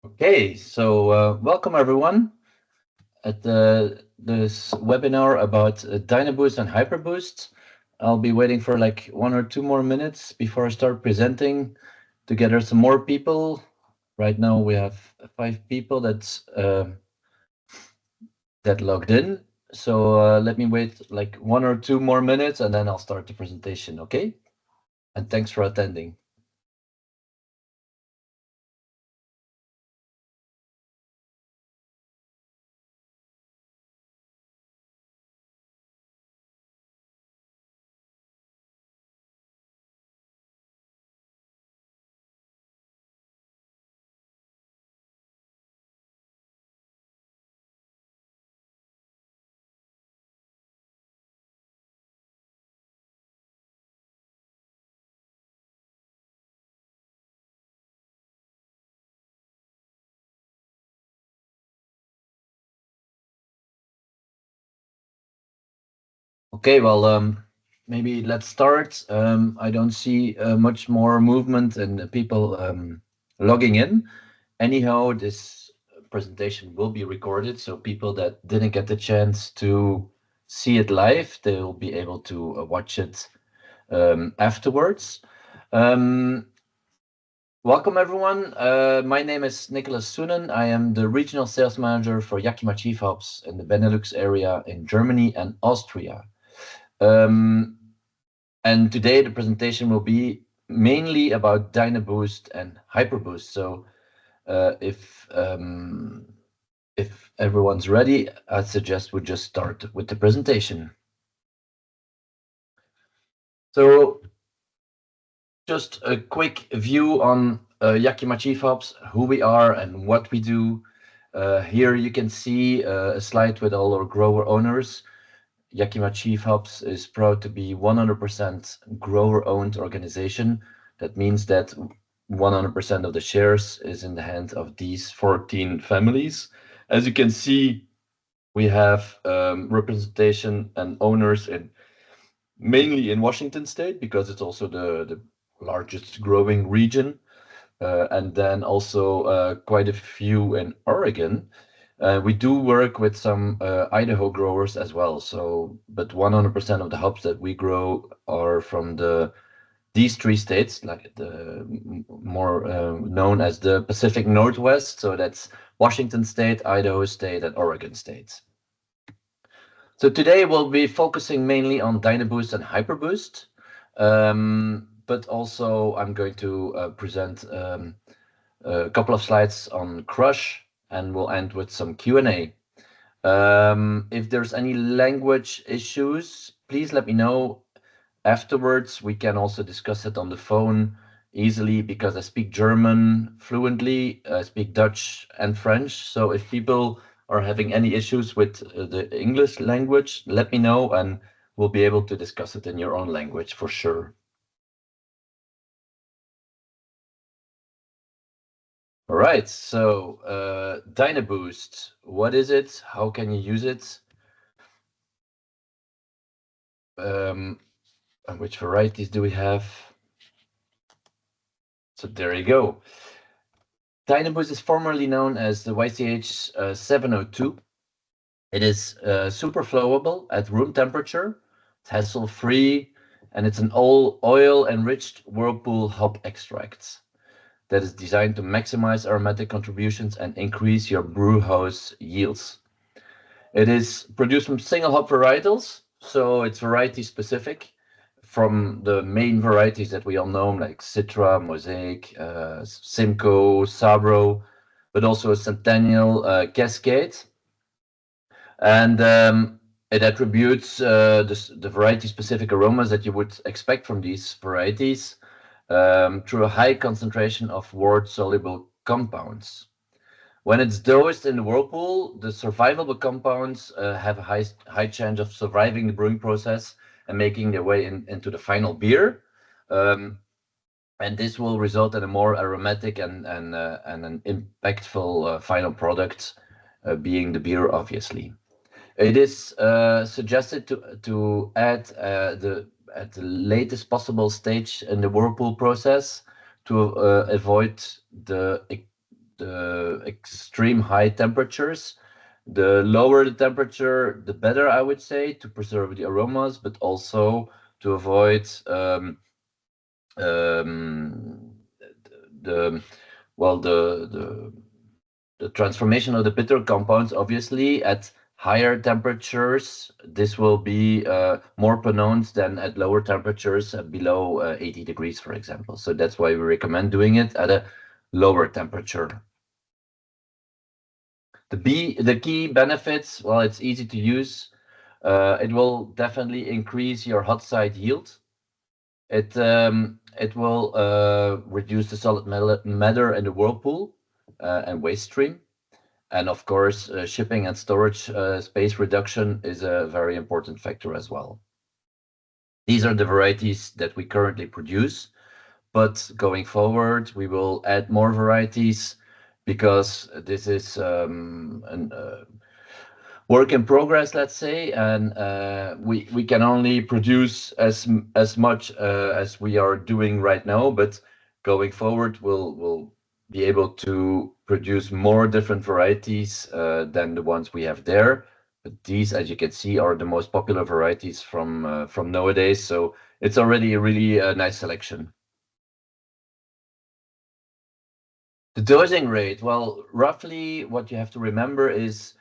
Okay, so welcome everyone at this webinar about DynaBoost and HyperBoost. I'll be waiting for like 1 or 2 more minutes before I start presenting to gather some more people. Right now we have 5 people that logged in. So let me wait like 1 or 2 more minutes and then I'll start the presentation, okay? And thanks for attending. Okay, well, maybe let's start. I don't see much more movement and people logging in. Anyhow, this presentation will be recorded, so people that didn't get the chance to see it live, they'll be able to watch it afterwards. Welcome, everyone. My name is Nicolas Soenen. I am the Regional Sales Manager for Yakima Chief Hops in the Benelux area in Germany and Austria. And today the presentation will be mainly about DynaBoost and HyperBoost. So if everyone's ready, I suggest we just start with the presentation. So just a quick view on Yakima Chief Hops, who we are and what we do. Here you can see a slide with all our grower owners. Yakima Chief Hops is proud to be 100% grower-owned organization. That means that 100% of the shares is in the hands of these 14 families. As you can see, we have representation and owners mainly in Washington State because it's also the largest growing region, and then also quite a few in Oregon. We do work with some Idaho growers as well. So, but 100% of the hops that we grow are from these 3 states, like the more known as the Pacific Northwest. So that's Washington State, Idaho State, and Oregon State. So today we'll be focusing mainly on DynaBoost and HyperBoost, but also I'm going to present a couple of slides on Crush, and we'll end with some Q&A. If there's any language issues, please let me know afterwards. We can also discuss it on the phone easily because I speak German fluently, I speak Dutch and French. So if people are having any issues with the English language, let me know and we'll be able to discuss it in your own language for sure. All right, so DynaBoost, what is it? How can you use it? And which varieties do we have? So there you go. DynaBoost is formerly known as the YCH 702. It is super flowable at room temperature, it's hassle-free, and it's an all oil-enriched whirlpool hop extract that is designed to maximize aromatic contributions and increase your brew house yields. It is produced from single hop varietals, so it's variety specific from the main varieties that we all know, like Citra, Mosaic, Simcoe, Sabro, but also Centennial, Cascade. And it attributes the variety-specific aromas that you would expect from these varieties through a high concentration of wort-soluble compounds. When it's dosed in the whirlpool, the survivable compounds have a high chance of surviving the brewing process and making their way into the final beer. And this will result in a more aromatic and an impactful final product, being the beer, obviously. It is suggested to add at the latest possible stage in the whirlpool process to avoid the the extreme high temperatures. The lower the temperature, the better, I would say, to preserve the aromas, but also to avoid the well the transformation of the bitter compounds. Obviously, at higher temperatures, this will be more pronounced than at lower temperatures below 80 degrees, for example. So that's why we recommend doing it at a lower temperature. The key benefits, well, it's easy to use. It will definitely increase your hot side yield. It will reduce the solid matter in the whirlpool and waste stream. And of course, shipping and storage space reduction is a very important factor as well. These are the varieties that we currently produce, but going forward, we will add more varieties because this is a work in progress, let's say, and we can only produce as much as we are doing right now, but going forward, we'll be able to produce more different varieties than the ones we have there. But these, as you can see, are the most popular varieties from nowadays. So it's already a really nice selection. The dosing rate, well, roughly what you have to remember is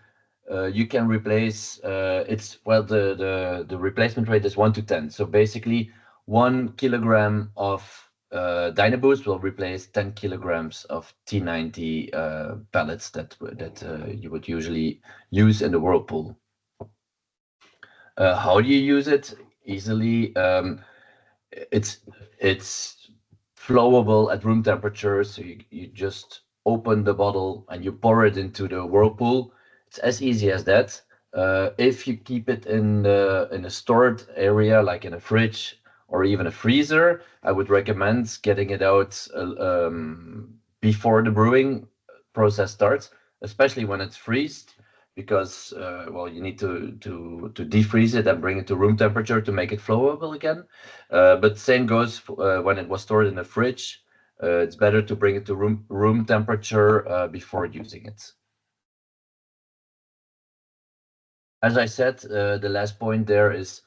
you can replace the replacement rate is 1 to 10. So basically 1 kilogram of DynaBoost will replace 10 kilograms of T90 pellets that you would usually use in the whirlpool. How do you use it? Easily. It's flowable at room temperature, so you just open the bottle and you pour it into the whirlpool. It's as easy as that. If you keep it in a stored area, like in a fridge or even a freezer, I would recommend getting it out before the brewing process starts, especially when it's freezed, because well, you need to defreeze it and bring it to room temperature to make it flowable again. But same goes when it was stored in a fridge. It's better to bring it to room temperature before using it. As I said, the last point there is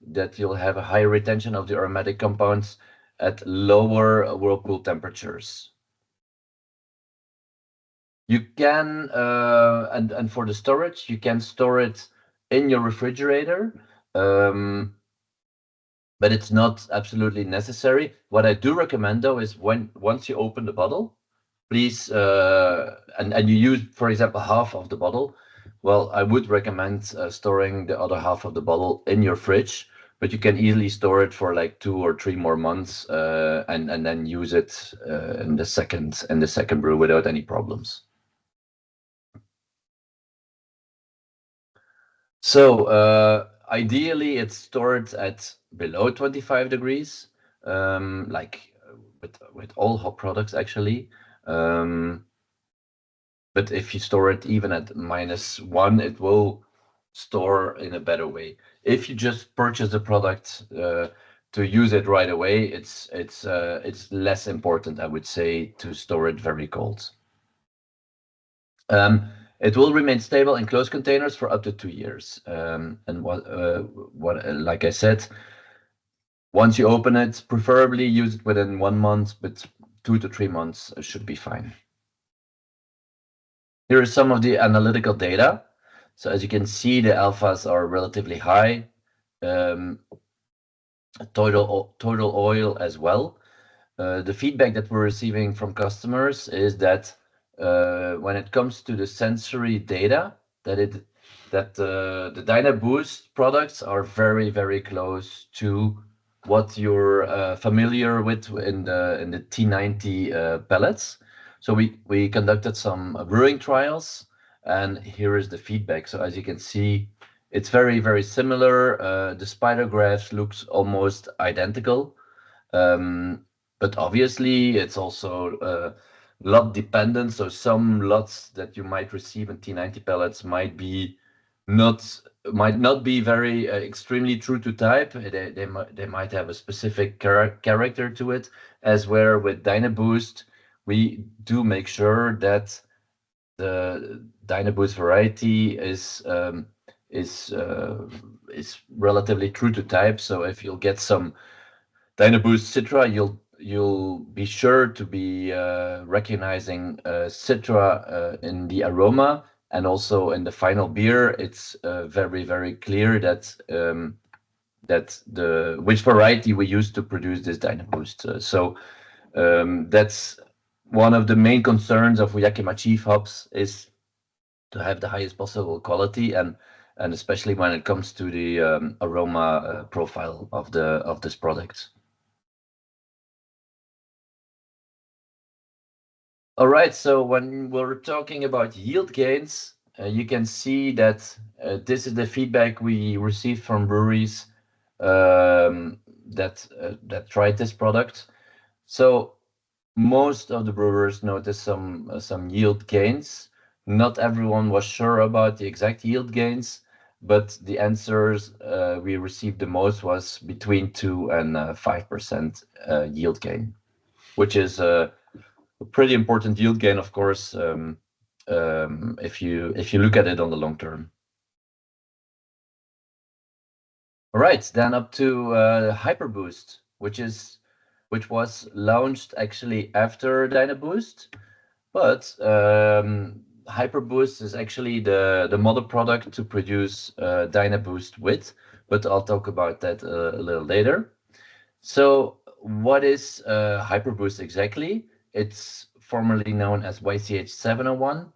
that you'll have a higher retention of the aromatic compounds at lower whirlpool temperatures. You can, and for the storage, you can store it in your refrigerator, but it's not absolutely necessary. What I do recommend, though, is once you open the bottle, please, and you use, for example, half of the bottle, well, I would recommend storing the other half of the bottle in your fridge, but you can easily store it for like 2 or 3 more months, and then use it in the second brew without any problems. So ideally, it's stored at below 25 degrees, like with all hop products actually. But if you store it even at -1, it will store in a better way. If you just purchase the product to use it right away, it's less important, I would say, to store it very cold. It will remain stable in closed containers for up to 2 years. And like I said, once you open it, preferably use it within 1 month, but 2 to 3 months should be fine. Here is some of the analytical data. So as you can see, the alphas are relatively high. Total oil as well. The feedback that we're receiving from customers is that when it comes to the sensory data, the DynaBoost products are very, very close to what you're familiar with in the T90 pellets. So we conducted some brewing trials, and here is the feedback. So as you can see, it's very, very similar. The spider graphs looks almost identical. But obviously, it's also lot dependent. So some lots that you might receive in T90 pellets might not be very extremely true to type. They might have a specific character to it, as where with DynaBoost we do make sure that the DynaBoost variety is relatively true to type. So if you'll get some DynaBoost Citra, you'll be sure to be recognizing Citra in the aroma, and also in the final beer. It's very clear that which variety we use to produce this DynaBoost. So that's one of the main concerns of Yakima Chief Hops, is to have the highest possible quality, and especially when it comes to the aroma profile of this product. All right, so when we're talking about yield gains, you can see that this is the feedback we received from breweries that tried this product. So most of the brewers noticed some yield gains. Not everyone was sure about the exact yield gains, but the answers we received the most was between 2 and 5% yield gain, which is a pretty important yield gain, of course, if you look at it on the long term. All right, then up to HyperBoost, which was launched actually after DynaBoost, but HyperBoost is actually the mother product to produce DynaBoost with, but I'll talk about that a little later. So what is HyperBoost exactly? It's formerly known as YCH 701.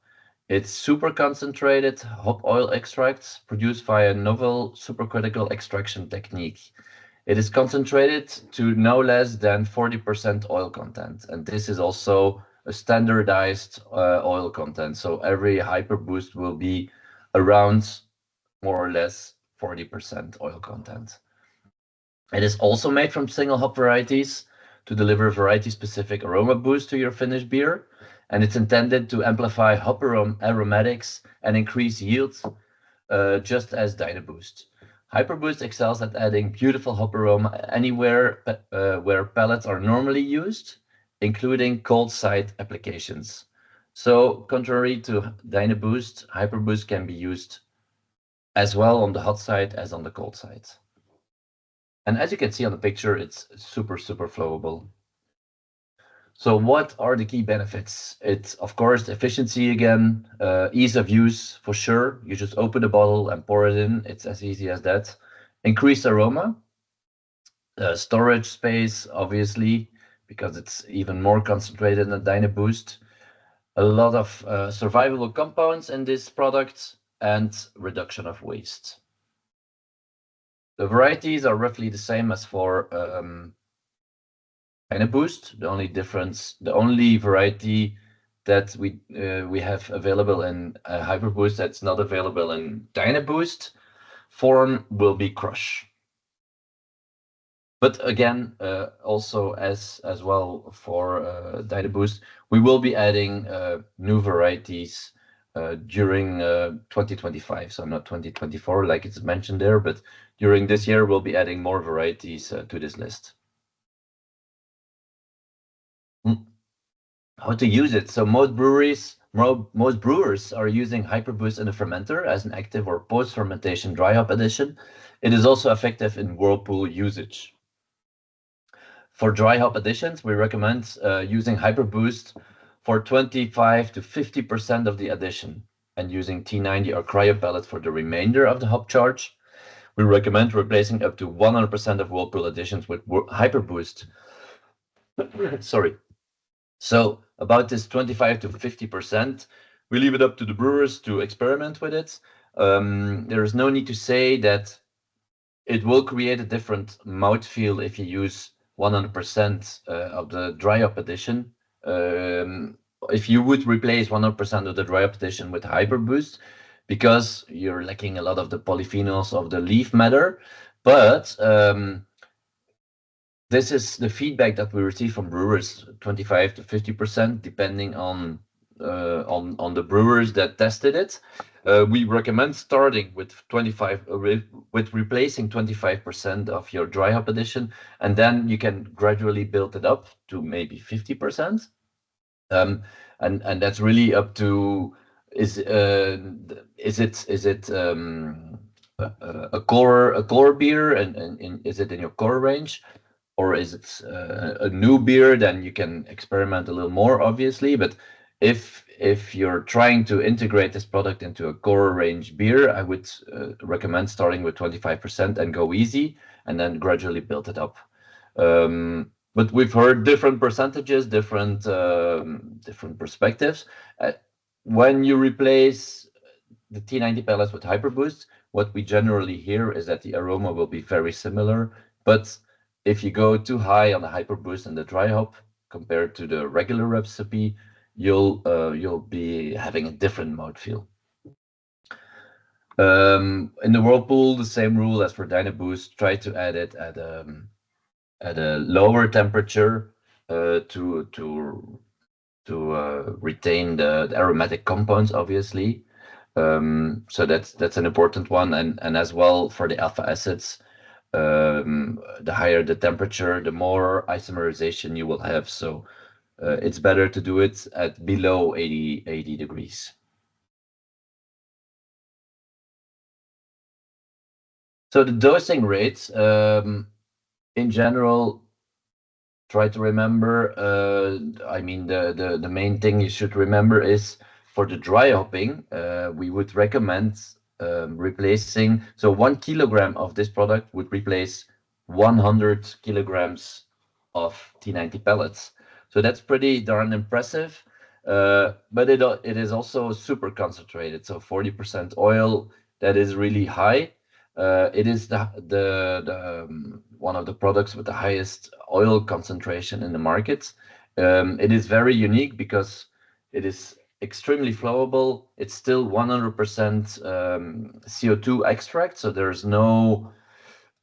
It's super concentrated hop oil extracts produced via a novel supercritical extraction technique. It is concentrated to no less than 40% oil content, and this is also a standardized oil content. So every HyperBoost will be around more or less 40% oil content. It is also made from single hop varieties to deliver variety-specific aroma boost to your finished beer, and it's intended to amplify hop aromatics and increase yield, just as DynaBoost. HyperBoost excels at adding beautiful hop aroma anywhere where pellets are normally used, including cold side applications. So contrary to DynaBoost, HyperBoost can be used as well on the hot side as on the cold side. And as you can see on the picture, it's super flowable. So what are the key benefits? It's, of course, efficiency again, ease of use for sure. You just open the bottle and pour it in. It's as easy as that. Increased aroma, storage space, obviously, because it's even more concentrated than DynaBoost. A lot of survivable compounds in this product, and reduction of waste. The varieties are roughly the same as for DynaBoost. The only variety that we have available in HyperBoost that's not available in DynaBoost form will be Crush. But again, also as well for DynaBoost, we will be adding new varieties during 2025. So not 2024 like it's mentioned there, but during this year we'll be adding more varieties to this list. How to use it? So most brewers are using HyperBoost in a fermenter as an active or post-fermentation dry hop addition. It is also effective in whirlpool usage. For dry hop additions, we recommend using HyperBoost for 25 to 50% of the addition, and using T90 or cryo pellet for the remainder of the hop charge. We recommend replacing up to 100% of whirlpool additions with HyperBoost. Sorry. So about this 25 to 50%, we leave it up to the brewers to experiment with it. There is no need to say that it will create a different mouthfeel if you use 100% of the dry hop addition. If you would replace 100% of the dry hop addition with HyperBoost, because you're lacking a lot of the polyphenols of the leaf matter. But this is the feedback that we receive from brewers, 25 to 50%, depending on the brewers that tested it. We recommend starting with replacing 25% of your dry hop addition, and then you can gradually build it up to maybe 50%. And that's really up to is it a core beer and is it in your core range, or is it a new beer? Then you can experiment a little more, obviously. But if you're trying to integrate this product into a core range beer, I would recommend starting with 25% and go easy, and then gradually build it up. But we've heard different percentages, different perspectives. When you replace the T90 pellets with HyperBoost, what we generally hear is that the aroma will be very similar. But if you go too high on the HyperBoost and the dry hop compared to the regular recipe, you'll be having a different mouthfeel. In the whirlpool, the same rule as for DynaBoost. Try to add it at a lower temperature to retain the aromatic compounds, obviously. So that's an important one, and as well for the alpha acids, the higher the temperature, the more isomerization you will have. So it's better to do it at below 80 degrees. So the dosing rates, in general, try to remember. I mean, the main thing you should remember is for the dry hopping, we would recommend replacing. So 1 kilogram of this product would replace 100 kilograms of T90 pellets. So that's pretty darn impressive. But it is also super concentrated. So 40% oil, that is really high. It is the one of the products with the highest oil concentration in the market. It is very unique because it is extremely flowable. It's still 100% CO2 extract, so there's no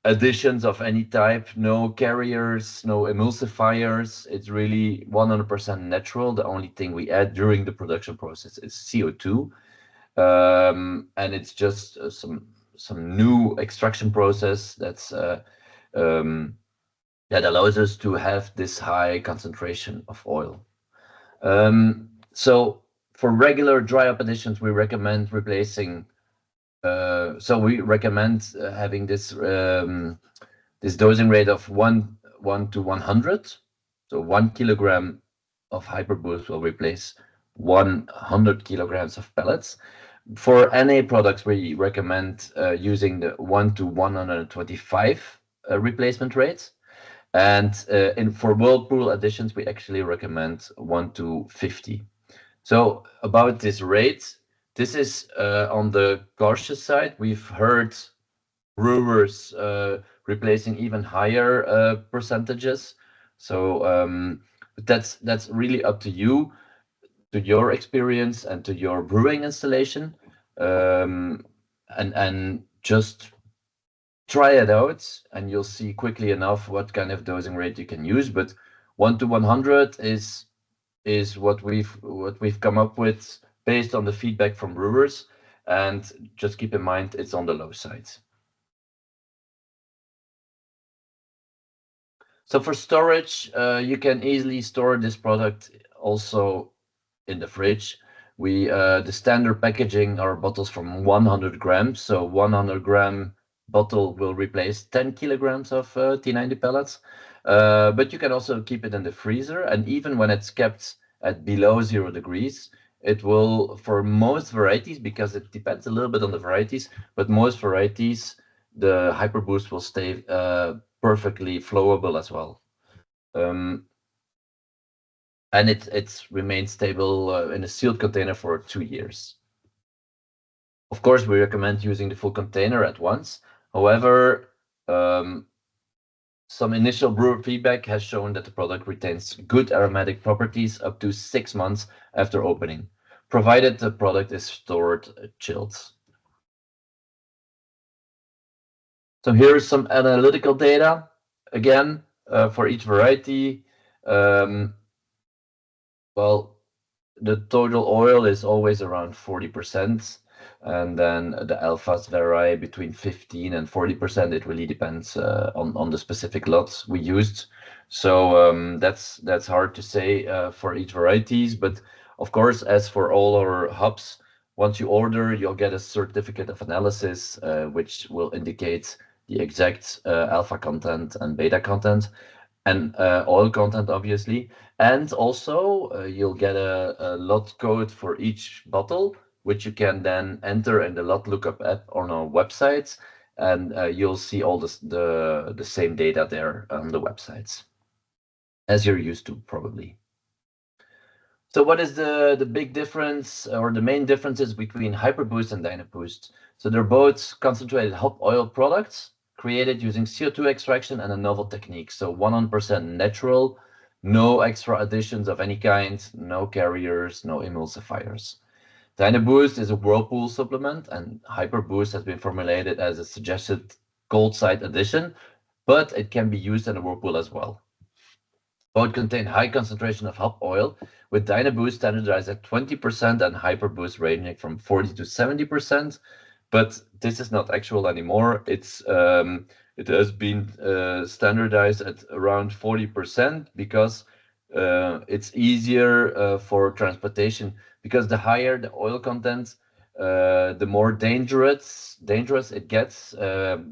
additions of any type, no carriers, no emulsifiers. It's really 100% natural. The only thing we add during the production process is CO2, and it's just some new extraction process that allows us to have this high concentration of oil. So for regular dry up additions, we recommend replacing. So we recommend having this dosing rate of 1 to 100. So 1 kilogram of HyperBoost will replace 100 kilograms of pellets. For NA products, we recommend using the 1 to 125 replacement rates. And for whirlpool additions, we actually recommend 1 to 50. So about this rate, this is on the cautious side. We've heard brewers replacing even higher percentages. So that's really up to you, to your experience and to your brewing installation, and just try it out, and you'll see quickly enough what kind of dosing rate you can use. But 1 to 100 is what we've come up with based on the feedback from brewers, and just keep in mind it's on the low side. So for storage, you can easily store this product also in the fridge. The standard packaging are bottles from 100 grams. So 100 gram bottle will replace 10 kilograms of T90 pellets. But you can also keep it in the freezer, and even when it's kept at below 0 degrees, it will, for most varieties, because it depends a little bit on the varieties, but most varieties, the HyperBoost will stay perfectly flowable as well. And it's remained stable in a sealed container for 2 years. Of course, we recommend using the full container at once. However, some initial brewer feedback has shown that the product retains good aromatic properties up to 6 months after opening, provided the product is stored chilled. So here's some analytical data, again, for each variety. Well, the total oil is always around 40%, and then the alphas vary between 15 and 40%. It really depends on the specific lots we used. So that's hard to say for each varieties, but of course, as for all our hops, once you order, you'll get a certificate of analysis, which will indicate the exact alpha content and beta content, and oil content, obviously. And also, you'll get a lot code for each bottle, which you can then enter in the lot lookup app on our websites, and you'll see all the same data there on the websites, as you're used to, probably. So what is the big difference or the main differences between HyperBoost and DynaBoost? So they're both concentrated hop oil products created using CO2 extraction and a novel technique. So 100% natural, no extra additions of any kind, no carriers, no emulsifiers. DynaBoost is a whirlpool supplement, and HyperBoost has been formulated as a suggested cold side addition, but it can be used in a whirlpool as well. Both contain high concentration of hop oil, with DynaBoost standardized at 20% and HyperBoost ranging from 40 to 70%. But this is not actual anymore. It has been standardized at around 40% because it's easier for transportation. Because the higher the oil content, the more dangerous it gets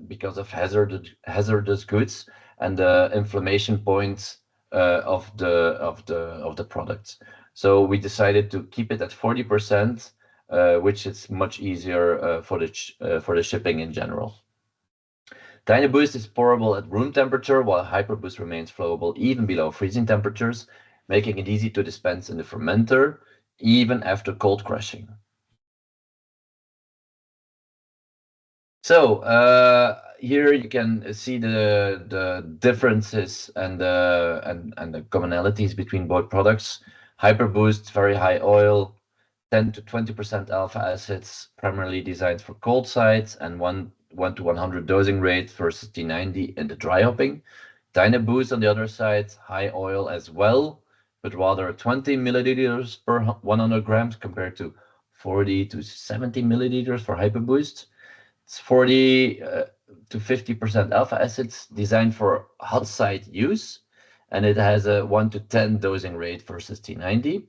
because of hazardous goods and the inflammation points of the products. So we decided to keep it at 40%, which is much easier for the shipping in general. DynaBoost is pourable at room temperature, while HyperBoost remains flowable even below freezing temperatures, making it easy to dispense in the fermenter, even after cold crushing. So here you can see the differences and the commonalities between both products. HyperBoost, very high oil, 10 to 20% alpha acids, primarily designed for cold sites, and 1 to 100 dosing rate versus T90 in the dry hopping. DynaBoost, on the other side, high oil as well, but rather 20 milliliters per 100 grams compared to 40 to 70 milliliters for HyperBoost. It's 40 to 50% alpha acids designed for hot site use, and it has a 1 to 10 dosing rate versus T90.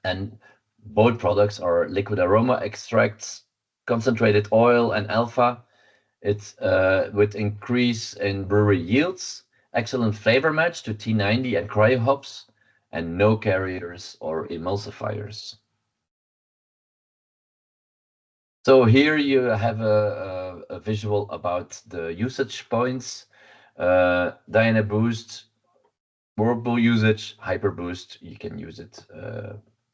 And both products are liquid aroma extracts, concentrated oil, and alpha. It's with increase in brewery yields, excellent flavor match to T90 and cryo hops, and no carriers or emulsifiers. So here you have a visual about the usage points. DynaBoost, whirlpool usage, HyperBoost, you can use it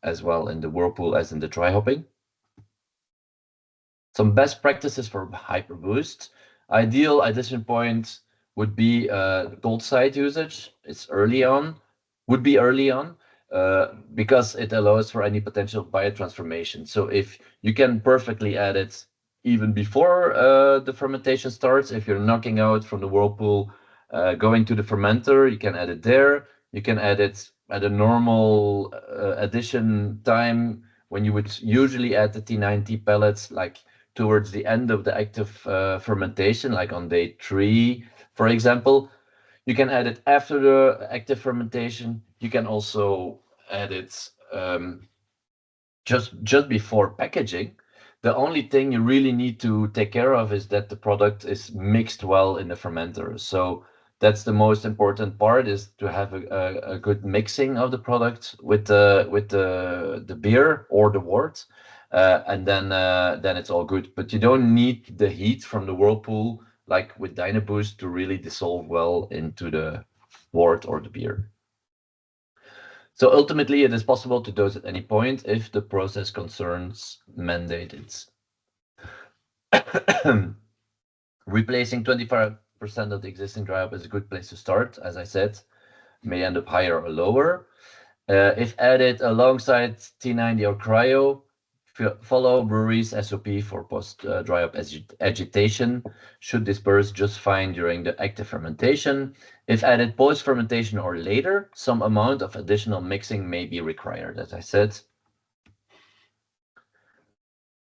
as well in the whirlpool as in the dry hopping. Some best practices for HyperBoost. Ideal addition point would be cold side usage. It's early on, would be early on, because it allows for any potential biotransformation. So if you can perfectly add it even before the fermentation starts, if you're knocking out from the whirlpool, going to the fermenter, you can add it there. You can add it at a normal addition time when you would usually add the T90 pellets, like towards the end of the active fermentation, like on day 3, for example. You can add it after the active fermentation. You can also add it just before packaging. The only thing you really need to take care of is that the product is mixed well in the fermenter. So that's the most important part, is to have a good mixing of the product with the beer or the wort, and then it's all good. But you don't need the heat from the whirlpool like with DynaBoost to really dissolve well into the wort or the beer. So ultimately, it is possible to dose at any point if the process concerns mandate it. Replacing 25% of the existing dry hop is a good place to start. As I said, may end up higher or lower. If added alongside T90 or cryo, follow brewery's SOP for post dry hop agitation. Should disperse just fine during the active fermentation. If added post fermentation or later, some amount of additional mixing may be required, as I said.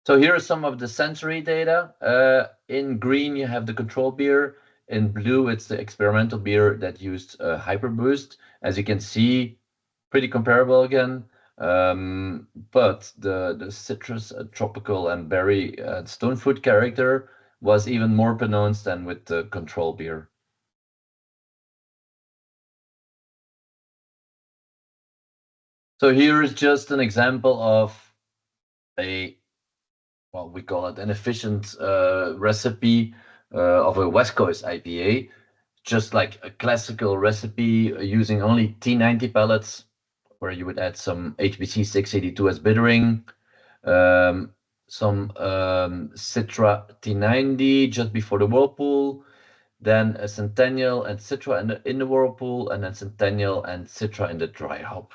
So here are some of the sensory data. In green, you have the control beer. In blue, it's the experimental beer that used HyperBoost. As you can see, pretty comparable again. But the citrus, tropical, and berry stone fruit character was even more pronounced than with the control beer. So here is just an example of a, well, we call it an efficient recipe of a West Coast IPA, just like a classical recipe using only T90 pellets, where you would add some HBC 682 as bittering, some Citra T90 just before the whirlpool, then a Centennial and Citra in the whirlpool, and then Centennial and Citra in the dry hop.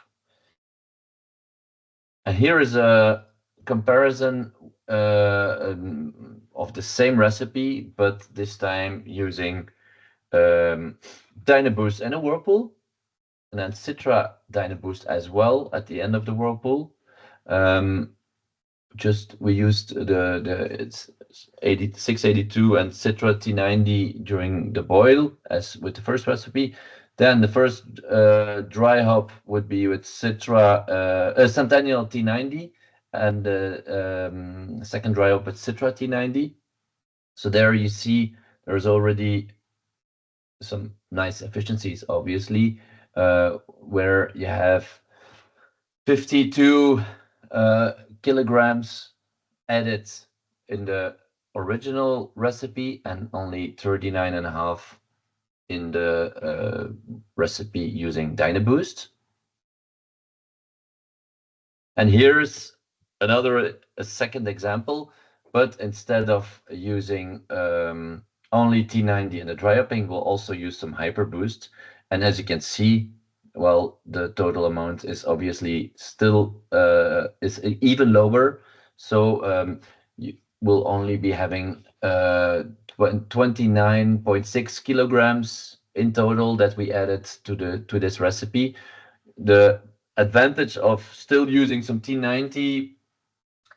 And here is a comparison of the same recipe, but this time using DynaBoost and a whirlpool, and then Citra DynaBoost as well at the end of the whirlpool. Just we used it's 682 and Citra T90 during the boil, as with the first recipe. Then the first dry hop would be with Citra Centennial T90, and the second dry hop with Citra T90. So there you see there's already some nice efficiencies, obviously, where you have 52 kilograms added in the original recipe and only 39.5 in the recipe using DynaBoost. And here's a second example, but instead of using only T90 in the dry hopping, we'll also use some HyperBoost. And as you can see, well, the total amount is obviously still is even lower. So you will only be having 29.6 kilograms in total that we added to this recipe. The advantage of still using some T90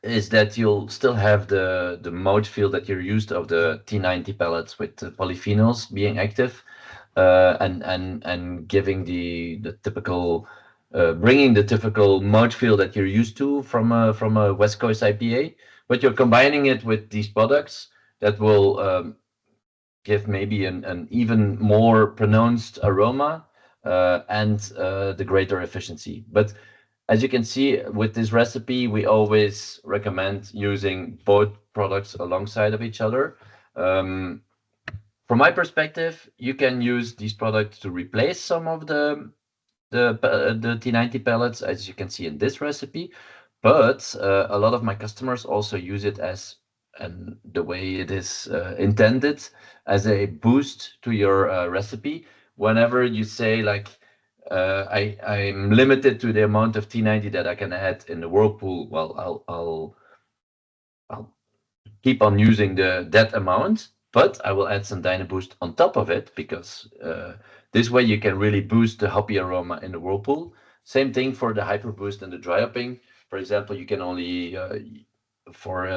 is that you'll still have the mouthfeel that you're used of the T90 pellets with the polyphenols being active, and giving the typical bringing the typical mouthfeel that you're used to from a West Coast IPA, but you're combining it with these products that will give maybe an even more pronounced aroma and the greater efficiency. But as you can see with this recipe, we always recommend using both products alongside of each other. From my perspective, you can use these products to replace some of the T90 pellets, as you can see in this recipe. But a lot of my customers also use it as, and the way it is intended, as a boost to your recipe. Whenever you say like, I'm limited to the amount of T90 that I can add in the whirlpool, well, I'll keep on using that amount, but I will add some DynaBoost on top of it, because this way you can really boost the hoppy aroma in the whirlpool. Same thing for the HyperBoost and the dry hopping. For example, you can only for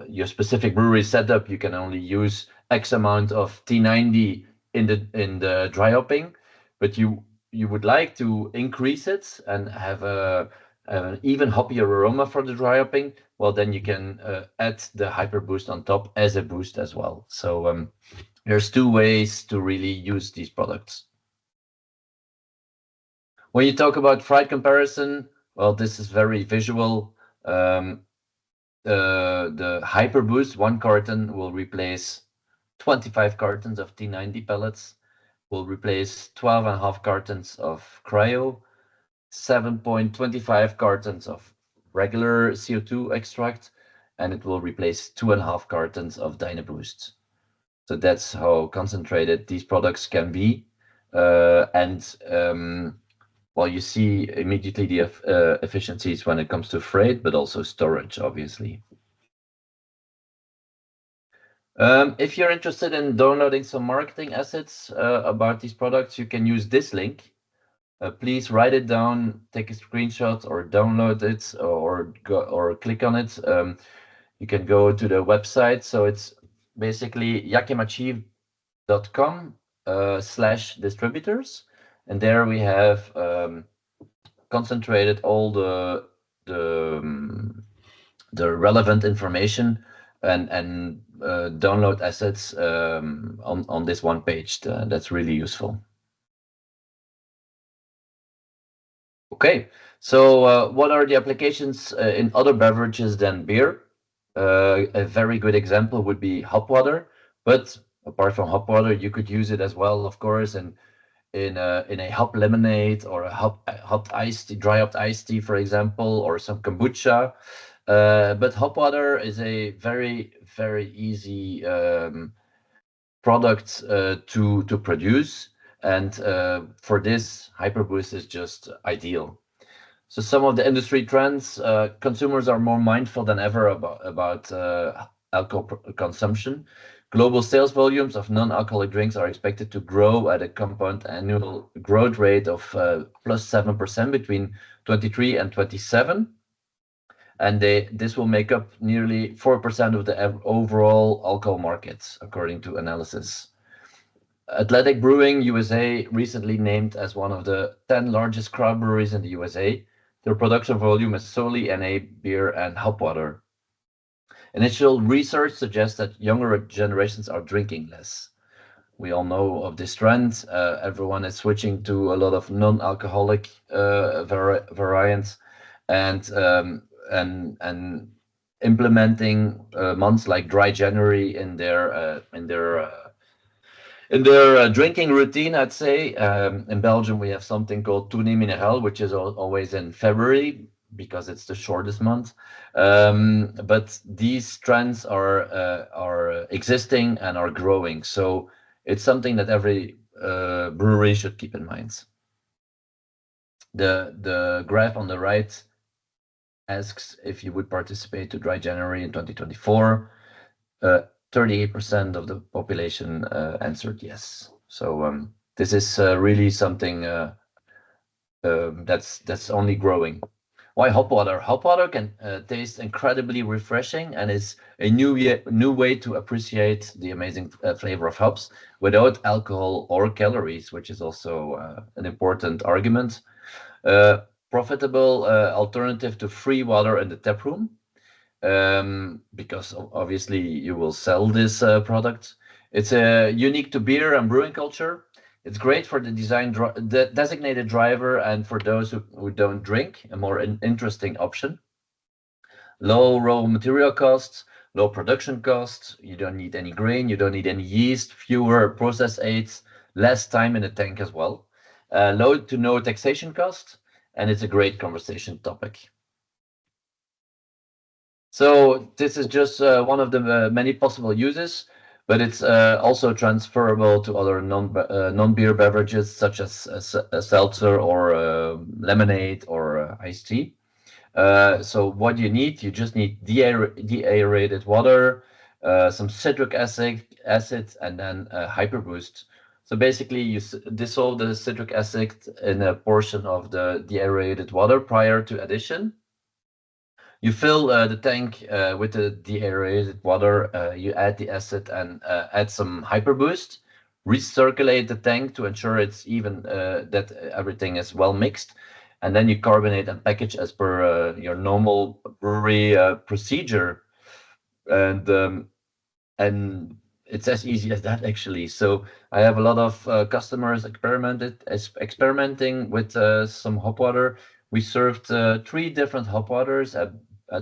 your specific brewery setup, you can only use X amount of T90 in the dry hopping, but you would like to increase it and have an even hoppier aroma for the dry hopping. Well, then you can add the HyperBoost on top as a boost as well. So there's two ways to really use these products. When you talk about fried comparison, well, this is very visual. The HyperBoost 1 carton will replace 25 cartons of T90 pellets, will replace 12.5 cartons of cryo, 7.25 cartons of regular CO2 extract, and it will replace 2.5 cartons of DynaBoost. So that's how concentrated these products can be. Well, you see immediately the efficiencies when it comes to freight, but also storage, obviously. If you're interested in downloading some marketing assets about these products, you can use this link. Please write it down, take a screenshot, or download it, or click on it. You can go to the website. So it's basically Yakima Chief hop.com/distributors, and there we have concentrated all the relevant information and download assets on this one page. That's really useful. Okay, so what are the applications in other beverages than beer? A very good example would be hop water, but apart from hop water, you could use it as well, of course, in a hop lemonade or a hop iced tea, dry hopped iced tea, for example, or some kombucha. But hop water is a very easy product to produce, and for this, HyperBoost is just ideal. So some of the industry trends: consumers are more mindful than ever about alcohol consumption. Global sales volumes of non-alcoholic drinks are expected to grow at a compound annual growth rate of plus 7% between 23 and 27. And this will make up nearly 4% of the overall alcohol markets, according to analysis. Athletic Brewing USA recently named as one of the 10 largest craft breweries in the USA. Their production volume is solely NA beer and hop water. Initial research suggests that younger generations are drinking less. We all know of this trend. Everyone is switching to a lot of non-alcoholic variants, and implementing months like Dry January in their drinking routine, I'd say. In Belgium, we have something called Tournée Minéral, which is always in February because it's the shortest month. But these trends are existing and are growing. So it's something that every brewery should keep in mind. The graph on the right asks if you would participate to Dry January in 2024. 38% of the population answered yes. So this is really something that's only growing. Why hop water? Hop water can taste incredibly refreshing and is a new way to appreciate the amazing flavor of hops without alcohol or calories, which is also an important argument. Profitable alternative to free water in the tap room. Because obviously you will sell this product. It's unique to beer and brewing culture. It's great for the designated driver and for those who don't drink, a more interesting option. Low raw material costs, low production costs. You don't need any grain, you don't need any yeast, fewer process aids, less time in the tank as well. Low to no taxation cost, and it's a great conversation topic. So this is just one of the many possible uses, but it's also transferable to other non-beer beverages such as a seltzer or lemonade or iced tea. So what you need, you just need deaerated water, some citric acid, and then HyperBoost. So basically, you dissolve the citric acid in a portion of the deaerated water prior to addition. You fill the tank with the deaerated water, you add the acid and add some HyperBoost, recirculate the tank to ensure it's even, that everything is well mixed, and then you carbonate and package as per your normal brewery procedure. And it's as easy as that, actually. So I have a lot of customers experimenting with some hop water. We served 3 different hop waters at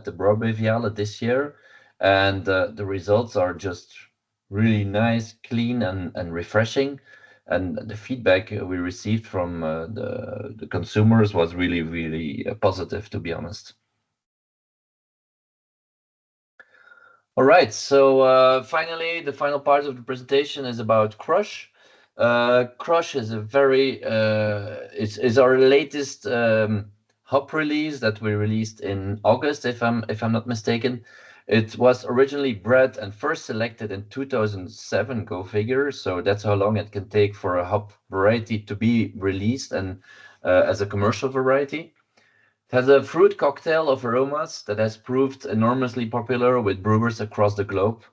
the Brouwerij this year, and the results are just really nice, clean, and refreshing. And the feedback we received from the consumers was really positive, to be honest. All right, so finally, the final part of the presentation is about Crush. Crush is is our latest hop release that we released in August, if I'm not mistaken. It was originally bred and first selected in 2007, go figure. So that's how long it can take for a hop variety to be released and as a commercial variety. It has a fruit cocktail of aromas that has proved enormously popular with brewers across the globe.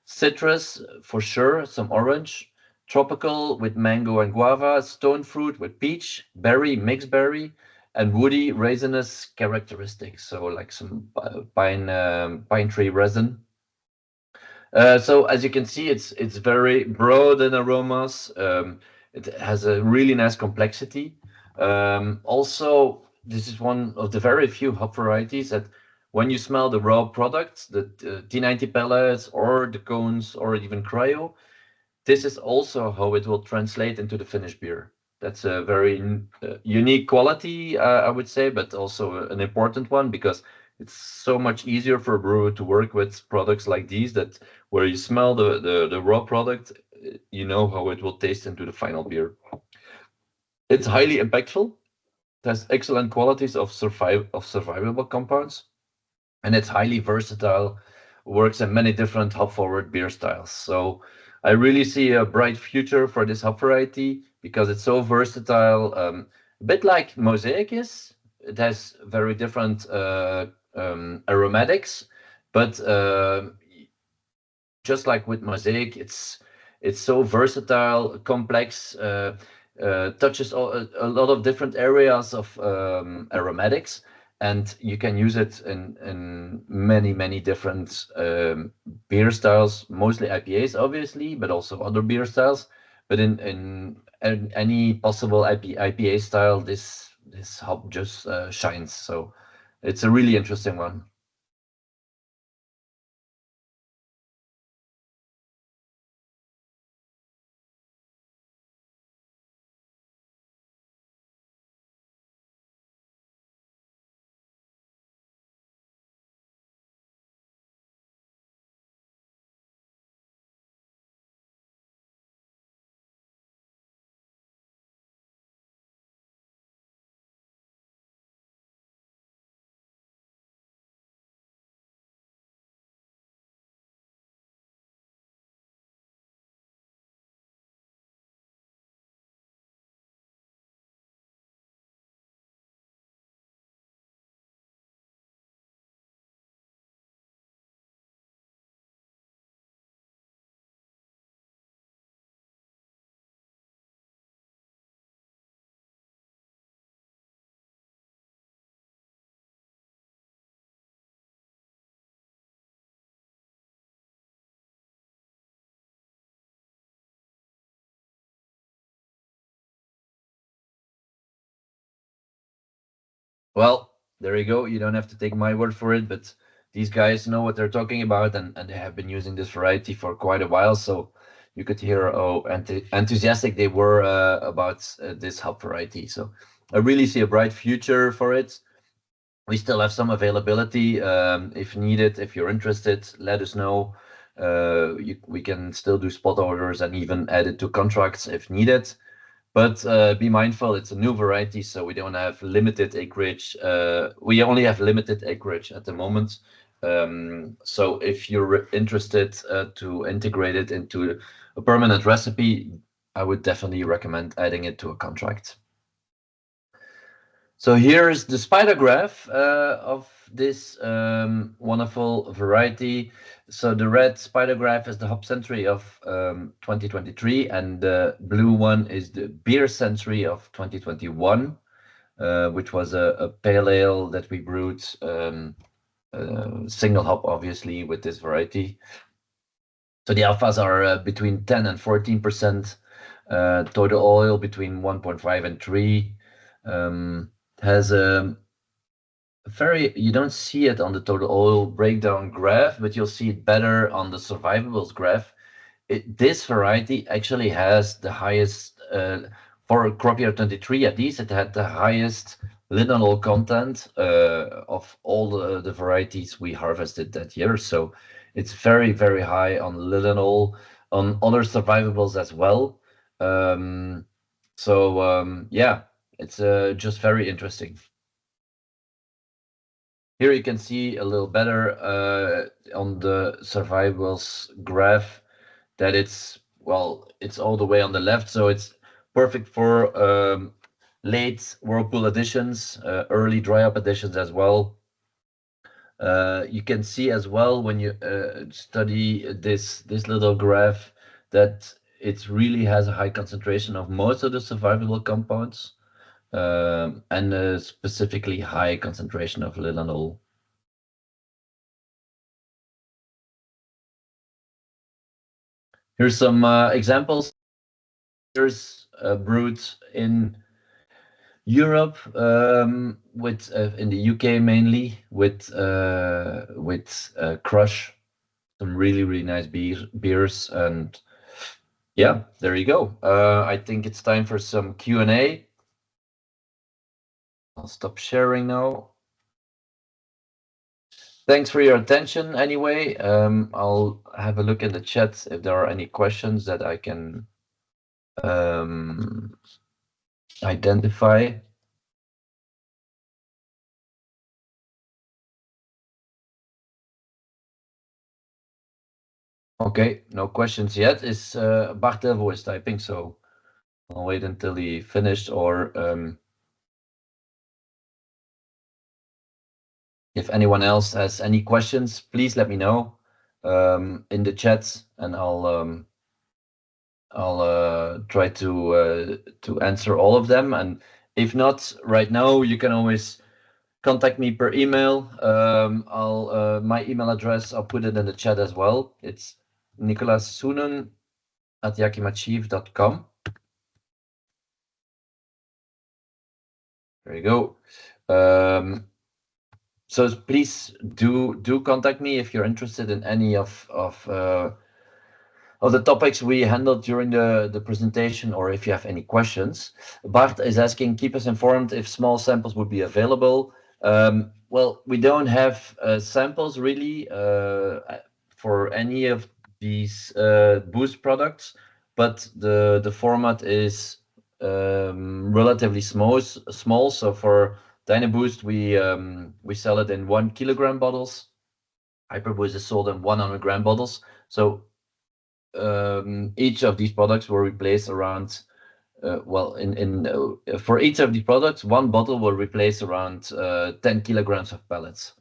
Citrus, for sure, some orange, tropical with mango and guava, stone fruit with peach, berry, mixed berry, and woody resinous characteristics. So like some pine tree resin. So as you can see, it's very broad in aromas. It has a really nice complexity. Also, this is one of the very few hop varieties that when you smell the raw products, the T90 pellets or the cones or even cryo, this is also how it will translate into the finished beer. That's a very unique quality, I would say, but also an important one because it's so much easier for a brewer to work with products like these that where you smell the raw product, you know how it will taste into the final beer. It's highly impactful. It has excellent qualities of survivable compounds, and it's highly versatile, works in many different hop forward beer styles. So I really see a bright future for this hop variety because it's so versatile, a bit like Mosaic is. It has very different aromatics, but just like with Mosaic, it's so versatile, complex, touches a lot of different areas of aromatics, and you can use it in many different beer styles, mostly IPAs, obviously, but also other beer styles. But in any possible IPA style, this hop just shines. So it's a really interesting one. Well, there you go. You don't have to take my word for it, but these guys know what they're talking about, and they have been using this variety for quite a while. So you could hear how enthusiastic they were about this hop variety. So I really see a bright future for it. We still have some availability. If needed, if you're interested, let us know. We can still do spot orders and even add it to contracts if needed. But be mindful, it's a new variety, so we don't have limited acreage. We only have limited acreage at the moment. So if you're interested to integrate it into a permanent recipe, I would definitely recommend adding it to a contract. So here's the spider graph of this wonderful variety. So the red spider graph is the hop century of 2023, and the blue one is the beer century of 2021, which was a pale ale that we brewed single hop, obviously, with this variety. So the alphas are between 10 and 14%, total oil between 1.5 and 3. Has a very, you don't see it on the total oil breakdown graph, but you'll see it better on the survivables graph. This variety actually has the highest, for crop year 23 at least, it had the highest linalool content of all the varieties we harvested that year. So it's very high on linalool, on other survivables as well. Yeah, it's just very interesting. Here you can see a little better on the survivals graph that it's, well, it's all the way on the left, so it's perfect for late whirlpool additions, early dry up additions as well. You can see as well when you study this little graph that it really has a high concentration of most of the survivable compounds, and a specifically high concentration of linalool. Here's some examples. Here's brewed in Europe, with in the UK mainly, with Crush, some really nice beers, and yeah, there you go. I think it's time for some Q&A. I'll stop sharing now. Thanks for your attention anyway. I'll have a look in the chat if there are any questions that I can identify. Okay, no questions yet. Is Bart Delvaux is typing, so I'll wait until he finished, or if anyone else has any questions, please let me know in the chat, and I'll try to answer all of them. And if not right now, you can always contact me per email. My email address, I'll put it in the chat as well. It's Nicolas Soenen at yakimachief.com. There you go. So please do contact me if you're interested in any of the topics we handled during the presentation, or if you have any questions. Bart is asking, keep us informed if small samples would be available. Well, we don't have samples really for any of these Boost products, but the format is relatively small. So for DynaBoost, we sell it in 1 kilogram bottles. HyperBoost is sold in 100-gram bottles. So each of these products will replace around for each of these products, one bottle will replace around 10 kilograms of pellets.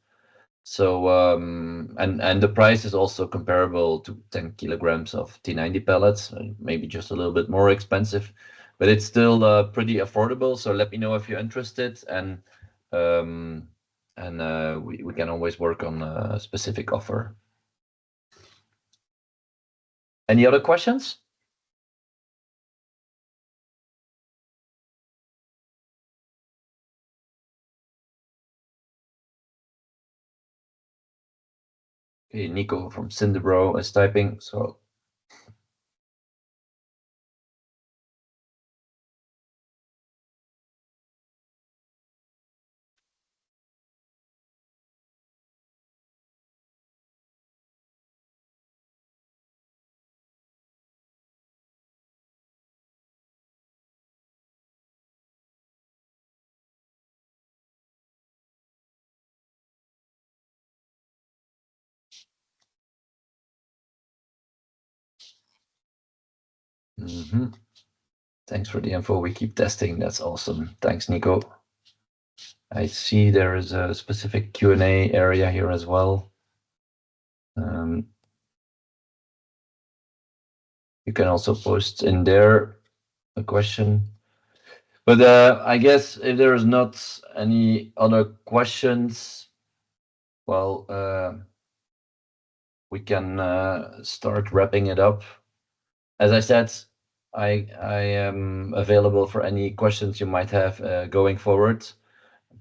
So and the price is also comparable to 10 kilograms of T90 pellets, maybe just a little bit more expensive, but it's still pretty affordable. So let me know if you're interested, and we can always work on a specific offer. Any other questions? Okay, Nico from Cinderbro is typing, so thanks for the info. We keep testing. That's awesome. Thanks, Nico. I see there is a specific Q&A area here as well. You can also post in there a question. But I guess if there is not any other questions, well, we can start wrapping it up. As I said, I am available for any questions you might have going forward.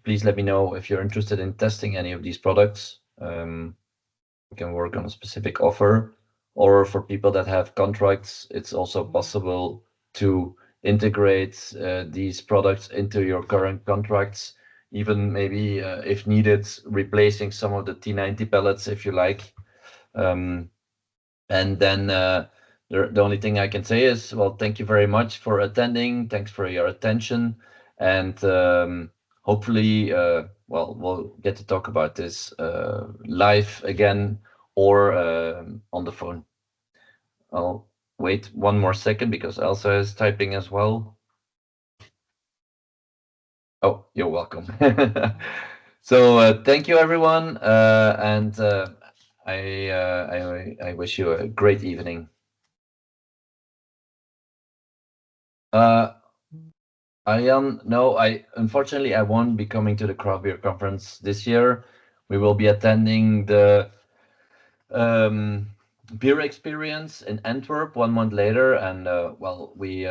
Please let me know if you're interested in testing any of these products. We can work on a specific offer, or for people that have contracts, it's also possible to integrate these products into your current contracts, even maybe if needed, replacing some of the T90 pellets if you like. And then the only thing I can say is, well, thank you very much for attending. Thanks for your attention. And hopefully, well, we'll get to talk about this live again, or on the phone. I'll wait one more second because Elsa is typing as well. Oh, you're welcome. So thank you, everyone. And I wish you a great evening. No, unfortunately I won't be coming to the craft beer conference this year. We will be attending the beer experience in Antwerp 1 month later, and well, we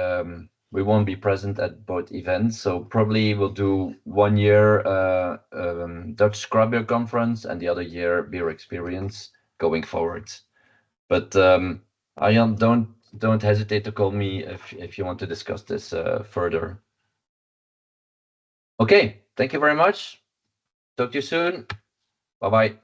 won't be present at both events, so probably we'll do 1 year Dutch craft beer conference and the other year beer experience going forward. But Arjan, don't hesitate to call me if you want to discuss this further. Okay, thank you very much. Talk to you soon. Bye bye.